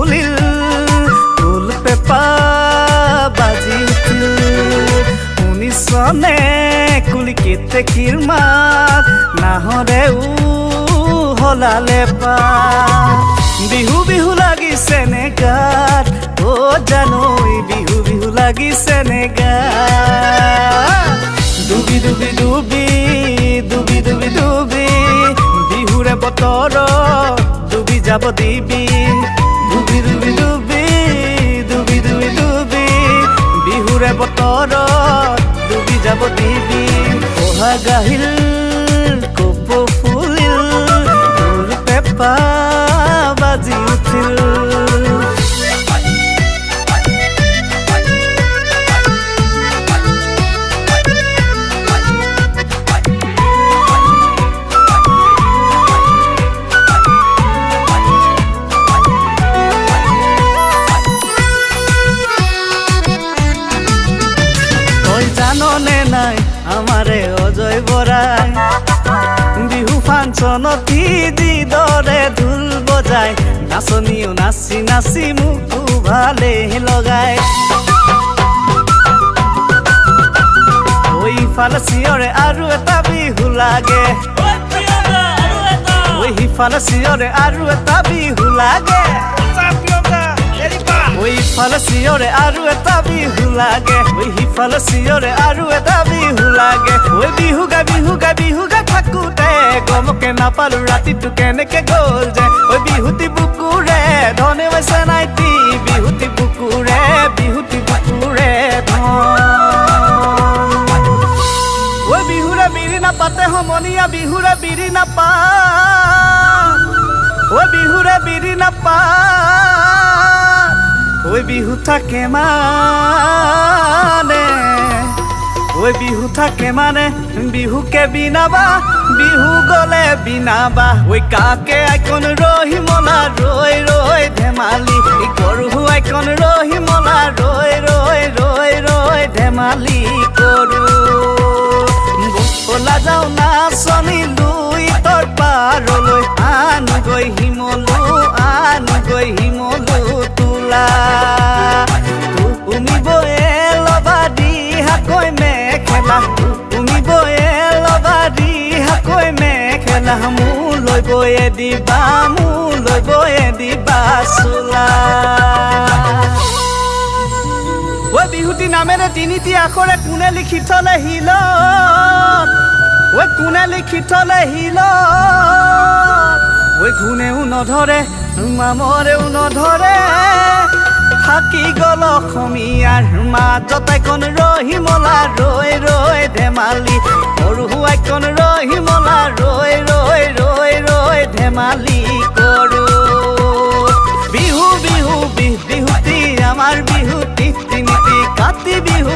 ফুলিল ফুল পেপা বাজি উঠিল শুনিছনে কুলিকিতে কিৰমাত নাহৰে হলালে পা বিহু বিহু লাগিছে নে গাত ও জানৈ বিহু বিহু লাগিছে নে গাত ডুবি ডুবি ডুবি ডুবি ডুবি ডুবি বিহুৰে বতৰ ডুবি যাব দিবি ডুবি ডুবি ডুবি ডুবি ডুবি ডুবি বিহুৰে বতৰ ডুবি যাব দিবি পহা গাহিল কপৌ ফুলিল ফুল পেপা বাজি উঠিল জাননে নাই আমাৰে অজয় বৰাই বিহু ফাংচনত যিদৰে ঢোল বজাই নাচনীও নাচি নাচি মোকো ভালে লগাই ইফালে চিঞৰে আৰু এটা বিহু লাগে সিফালে চিঞৰে আৰু এটা বিহু লাগে ইফালে চিঞৰে আৰু এটা বিহু লাগে সিফালে চিঞৰে আৰু এটা বিহু লাগে বিহু গাই থাকোঁতে গমকে নাপালো ৰাতিটো কেনেকে গ'ল যে বিহুতি বুকুৰে ধনে হৈছে নাইটি বিহুতি বুকুৰে বিহুৰে বিৰি নাপাতে সমনীয়া বিহুৰে বিৰি নাপা বিহুৰে বিৰি নাপা বিহু থাকে মানে বিহু থাকে মানে বিহুকে বিনাবা বিহু গলে বিনাবা কাকে আইকন ৰহিমলা ৰৈ ৰৈ ধেমালি কৰো আইকন ৰহিমলা ৰৈ ৰৈ ৰৈ ৰৈ ধেমালি কৰো বলা যাও নাচনি লুই তৰ পাৰলৈ আনগৈ হিমলো তোলা তুমি বয়ে লবা দিহাকৈ মেখেলা তুমি বয়ে লবা দিহাকৈ মেখেলা মোলৈ বয়ে দিবা চোলা বিহুতি নামেৰে তিনিটি আখৰে কোনে লিখি থলে শিলত কোনে লিখি থলে শিলত গুণেও নধৰে মামৰেও নধৰে থাকি গ'ল অসমীয়াৰ মাজত আইকন ৰহিমলা ৰৈ ৰৈ ধেমালি সৰু আইকন ৰহিমলা ৰৈ ৰৈ ৰৈ ৰৈ ধেমালি কৰো বিহু বিহু বিহুতি আমাৰ বিহুতি তিনিটি কাতি বিহু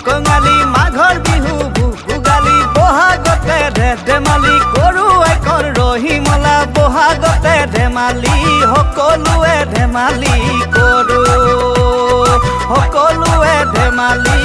কঙালী মাঘৰ বিহু ভোগালী বহাগতে ধেমালি কৰো আইকন ৰহিমলা বহাগতে ধেমালি সকলোৱে ধেমালি কৰো সকলোৱে ধেমালি